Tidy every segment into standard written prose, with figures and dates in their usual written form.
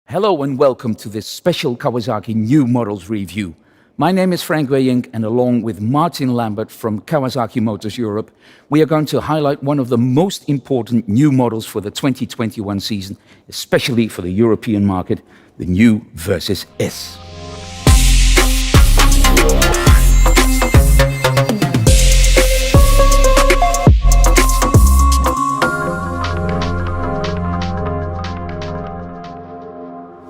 Hello and welcome to this special Kawasaki new models review. My name is Frank Weyink, and along with Martin Lambert from Kawasaki Motors Europe, we are going to highlight one of the most important new models for the 2021 season, especially for the European market, the new Versys S.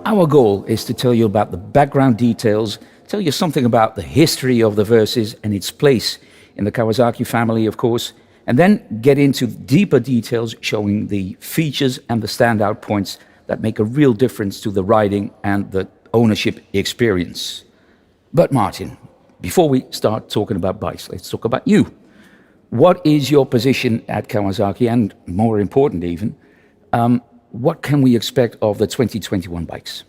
Our goal is to tell you about the background details, tell you something about the history of the Versys and its place in the Kawasaki family, of course, and then get into deeper details showing the features and the standout points that make a real difference to the riding and the ownership experience. But Martin, before we start talking about bikes, let's talk about you. What is your position at Kawasaki, and more important even, what can we expect of the 2021 bikes?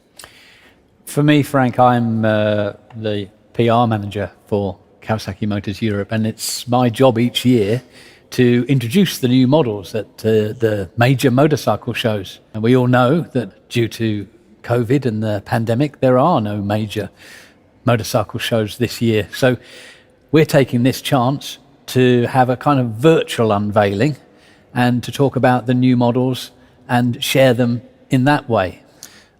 For me, Frank, I'm the PR manager for Kawasaki Motors Europe, and it's my job each year to introduce the new models at the major motorcycle shows. And we all know that due to COVID and the pandemic, there are no major motorcycle shows this year. So we're taking this chance to have a kind of virtual unveiling and to talk about the new models and share them in that way.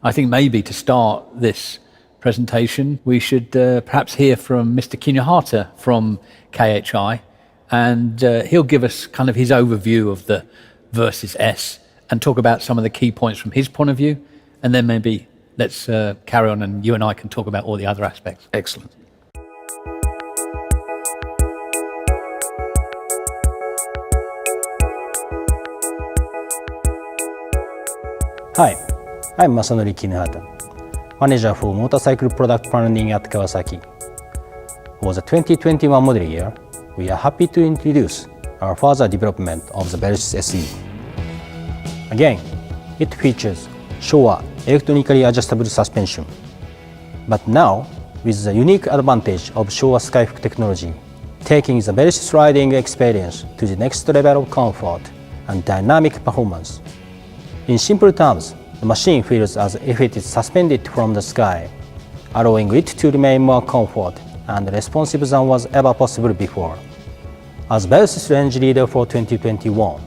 I think maybe to start this presentation, we should perhaps hear from Mr. Kinuhata from KHI, and he'll give us kind of his overview of the Versys S and talk about some of the key points from his point of view, and then maybe let's carry on and you and I can talk about all the other aspects. Excellent. Hi, I'm Masanori Kinuhata, Manager for Motorcycle Product Planning at Kawasaki. For the 2021 model year, we are happy to introduce our further development of the Versys SE. Again, it features Showa electronically adjustable suspension, but now with the unique advantage of Showa Skyhook technology, taking the Versys riding experience to the next level of comfort and dynamic performance. In simple terms, the machine feels as if it is suspended from the sky, allowing it to remain more comfort and responsive than was ever possible before. As Versys range leader for 2021,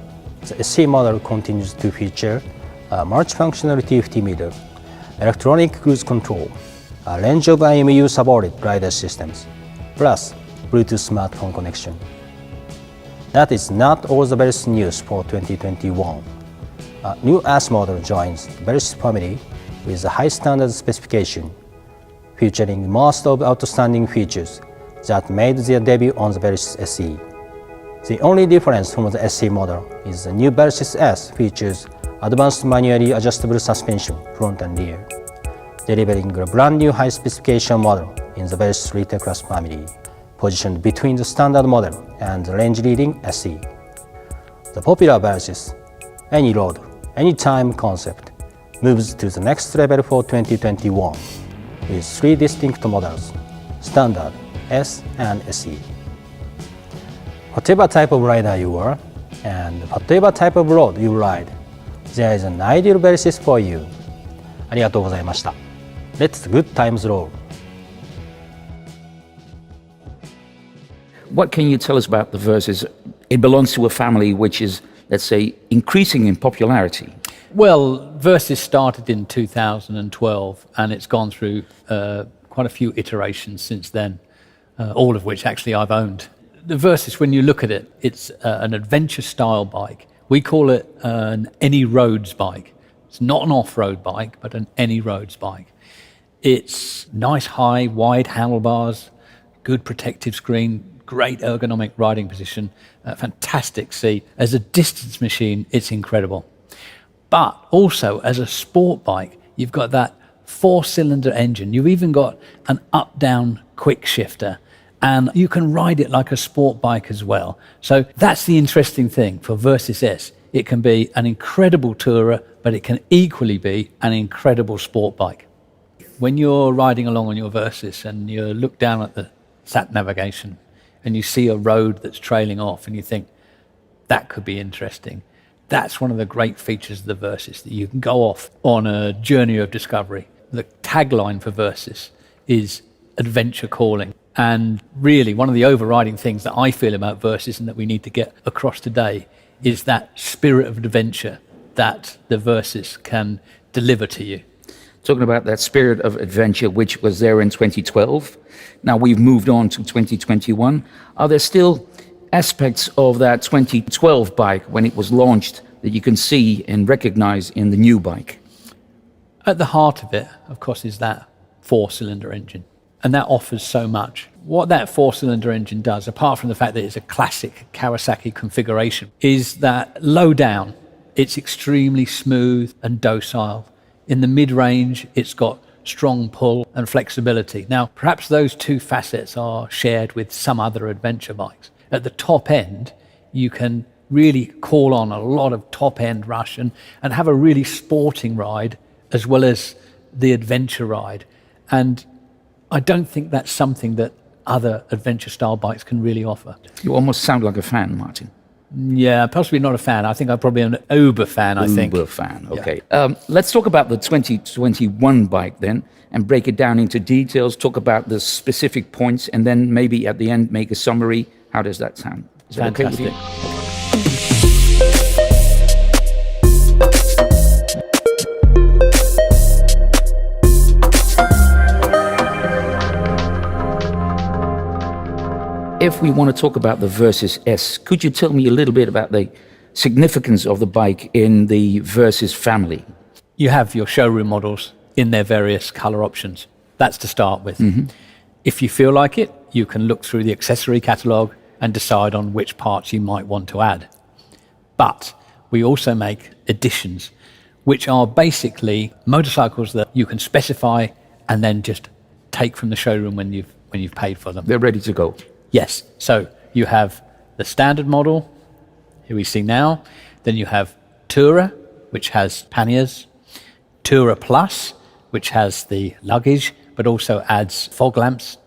the SE model continues to feature a multifunctional TFT meter, electronic cruise control, a range of IMU-supported rider systems, plus Bluetooth smartphone connection. That is not all the Versys news for 2021. A new S model joins the Versys family with a high standard specification, featuring most of outstanding features that made their debut on the Versys SE. The only difference from the SE model is the new Versys S features advanced manually adjustable suspension front and rear, delivering a brand new high specification model in the Versys retail class family, positioned between the standard model and the range-leading SE. The popular Versys Any Road, Anytime concept moves to the next level for 2021 with three distinct models, Standard, S, and SE. Whatever type of rider you are, and whatever type of road you ride, there is an ideal Versys for you. ありがとうございました。Let's good times roll. What can you tell us about the Versys? It belongs to a family which is, let's say, increasing in popularity. Well, Versys started in 2012 and it's gone through quite a few iterations since then, all of which actually I've owned. The Versys, when you look at it, it's an adventure style bike. We call it an any roads bike. It's not an off-road bike, but an any roads bike. It's nice, high, wide handlebars, good protective screen, great ergonomic riding position, a fantastic seat. As a distance machine, it's incredible. But also as a sport bike, you've got that four-cylinder engine. You've even got an up-down quick shifter, and you can ride it like a sport bike as well. So that's the interesting thing for Versys S. It can be an incredible tourer, but it can equally be an incredible sport bike. When you're riding along on your Versys and you look down at the sat navigation and you see a road that's trailing off and you think, that could be interesting, That's one of the great features of the Versys, that you can go off on a journey of discovery. The tagline for Versys is adventure calling. And really, one of the overriding things that I feel about Versys and that we need to get across today is that spirit of adventure that the Versys can deliver to you. Talking about that spirit of adventure, which was there in 2012. Now we've moved on to 2021. Are there still aspects of that 2012 bike when it was launched that you can see and recognize in the new bike? At the heart of it, of course, is that four-cylinder engine. And that offers so much. What that four-cylinder engine does, apart from the fact that it's a classic Kawasaki configuration, is that low down, it's extremely smooth and docile. In the mid-range, it's got strong pull and flexibility. Now, perhaps those two facets are shared with some other adventure bikes. At the top end, you can really call on a lot of top-end rush and have a really sporting ride as well as the adventure ride. And I don't think that's something that other adventure-style bikes can really offer. You almost sound like a fan, Martin. Yeah, possibly not a fan. I think I'm probably an Uber fan, I think. Uber fan, okay. Yeah. Let's talk about the 2021 bike then and break it down into details, talk about the specific points, and then maybe at the end make a summary. How does that sound? Is that okay with you? If we want to talk about the Versys S, could you tell me a little bit about the significance of the bike in the Versys family? You have your showroom models in their various color options. That's to start with. Mm-hmm. If you feel like it, you can look through the accessory catalogue and decide on which parts you might want to add. But we also make editions, which are basically motorcycles that you can specify and then just take from the showroom when you've paid for them. They're ready to go. Yes. So you have the standard model, here we see now. Then you have Tourer, which has panniers. Tourer Plus, which has the luggage, but also adds fog lamps.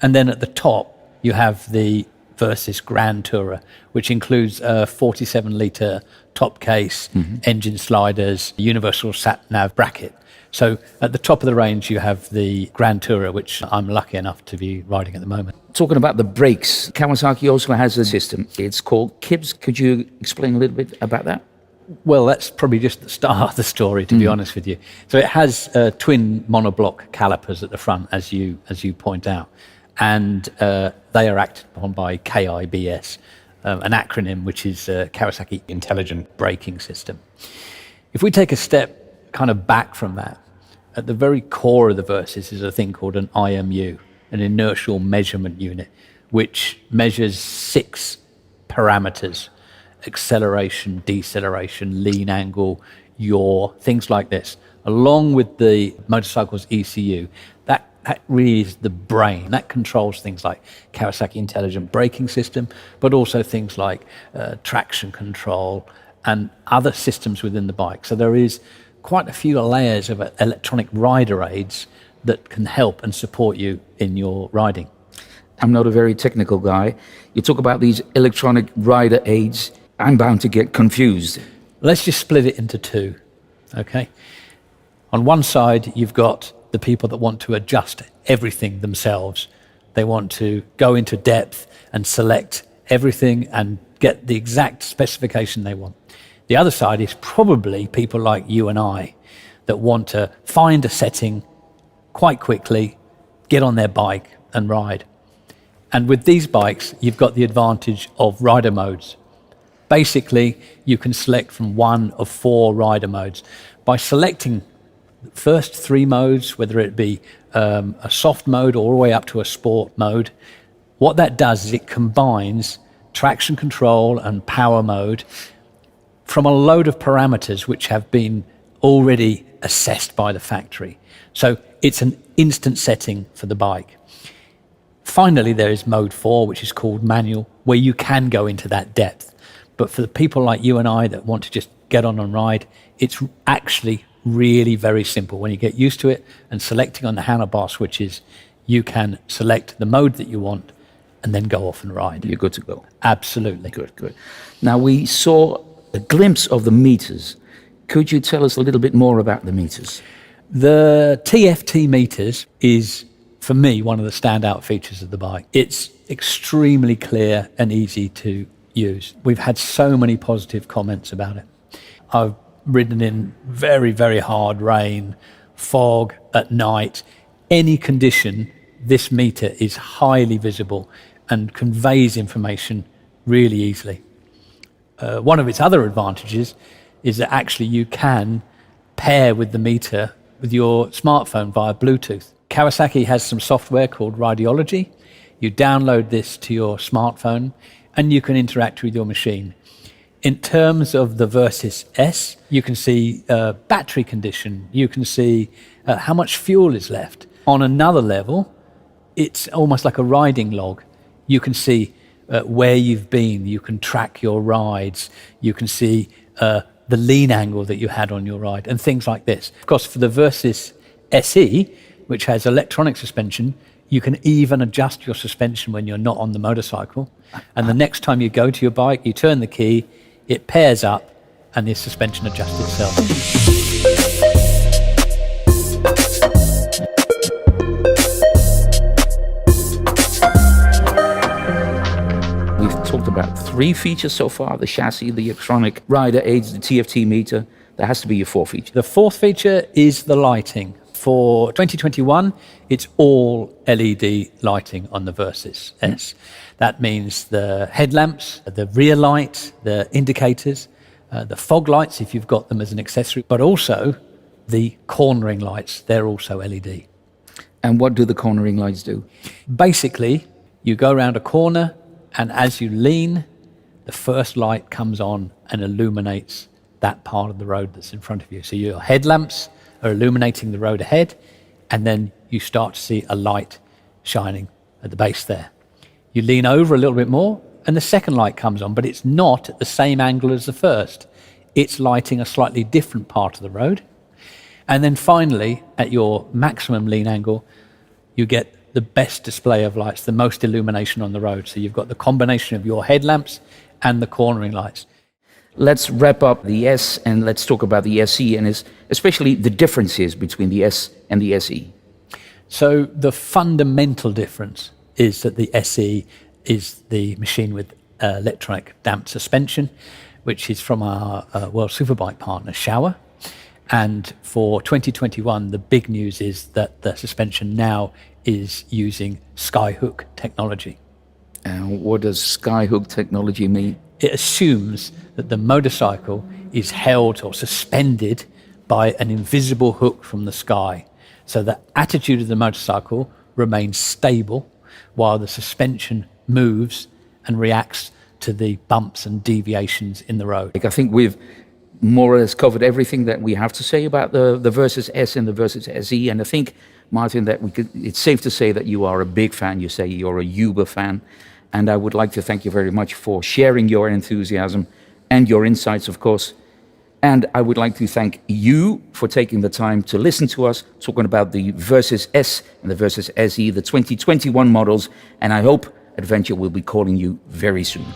And then at the top, you have the Versys Grand Tourer, which includes a 47-litre top case, engine sliders, universal sat-nav bracket. So at the top of the range, you have the Grand Tourer, which I'm lucky enough to be riding at the moment. Talking about the brakes, Kawasaki also has a system. It's called KIBS. Could you explain a little bit about that? Well, that's probably just the start of the story, to be honest with you. So it has twin monoblock calipers at the front, as you point out, and they are acted upon by KIBS, an acronym which is Kawasaki Intelligent Braking System. If we take a step kind of back from that, at the very core of the Versys is a thing called an IMU, an inertial measurement unit, which measures 6 parameters: acceleration, deceleration, lean angle, yaw, things like this, along with the motorcycle's ECU. That really is the brain. That controls things like Kawasaki Intelligent Braking System, but also things like traction control and other systems within the bike. So there is quite a few layers of electronic rider aids that can help and support you in your riding. I'm not a very technical guy. You talk about these electronic rider aids. I'm bound to get confused. Let's just split it into two, okay? On one side, you've got the people that want to adjust everything themselves. They want to go into depth and select everything and get the exact specification they want. The other side is probably people like you and I that want to find a setting quite quickly, get on their bike and ride. And with these bikes, you've got the advantage of rider modes. Basically, you can select from one of 4 rider modes. By selecting the first 3 modes, whether it be a soft mode all the way up to a sport mode, what that does is it combines traction control and power mode from a load of parameters which have been already assessed by the factory. So it's an instant setting for the bike. Finally, there is mode 4, which is called manual, where you can go into that depth. But for the people like you and I that want to just get on and ride, it's actually really very simple. When you get used to it and selecting on the handlebar switches, you can select the mode that you want and then go off and ride. You're good to go. Absolutely. Good. Now, we saw a glimpse of the meters. Could you tell us a little bit more about the meters? The TFT meters is, for me, one of the standout features of the bike. It's extremely clear and easy to use. We've had so many positive comments about it. I've ridden in very, very hard rain, fog, at night. Any condition, this meter is highly visible and conveys information really easily. One of its other advantages is that actually you can pair with the meter with your smartphone via Bluetooth. Kawasaki has some software called Radiology. You download this to your smartphone and you can interact with your machine. In terms of the Versys S, you can see battery condition, you can see how much fuel is left. On another level, it's almost like a riding log. You can see where you've been, you can track your rides, you can see the lean angle that you had on your ride, and things like this. Of course, for the Versys SE, which has electronic suspension, you can even adjust your suspension when you're not on the motorcycle. And the next time you go to your bike, you turn the key, it pairs up, and the suspension adjusts itself. We've talked about 3 features so far: the chassis, the electronic rider aids, the TFT meter. There has to be a 4th feature. The 4th feature is the lighting. For 2021, it's all LED lighting on the Versys S. That means the headlamps, the rear light, the indicators, the fog lights if you've got them as an accessory, but also the cornering lights. They're also LED. And what do the cornering lights do? Basically, you go around a corner, and as you lean, the first light comes on and illuminates that part of the road that's in front of you. So your headlamps are illuminating the road ahead, and then you start to see a light shining at the base there. You lean over a little bit more, and the second light comes on, but it's not at the same angle as the first. It's lighting a slightly different part of the road. And then finally, at your maximum lean angle, you get the best display of lights, the most illumination on the road. So you've got the combination of your headlamps and the cornering lights. Let's wrap up the S and let's talk about the SE, and especially the differences between the S and the SE. So the fundamental difference is that the SE is the machine with electronic damped suspension, which is from our World Superbike partner, Showa. And for 2021, the big news is that the suspension now is using skyhook technology. And what does skyhook technology mean? It assumes that the motorcycle is held or suspended by an invisible hook from the sky. So the attitude of the motorcycle remains stable while the suspension moves and reacts to the bumps and deviations in the road. I think we've more or less covered everything that we have to say about the Versys S and the Versys SE. And I think, Martin, that it's safe to say that you are a big fan. You say you're a Uber fan. And I would like to thank you very much for sharing your enthusiasm and your insights, of course. And I would like to thank you for taking the time to listen to us talking about the Versys S and the Versys SE, the 2021 models. And I hope Adventure will be calling you very soon.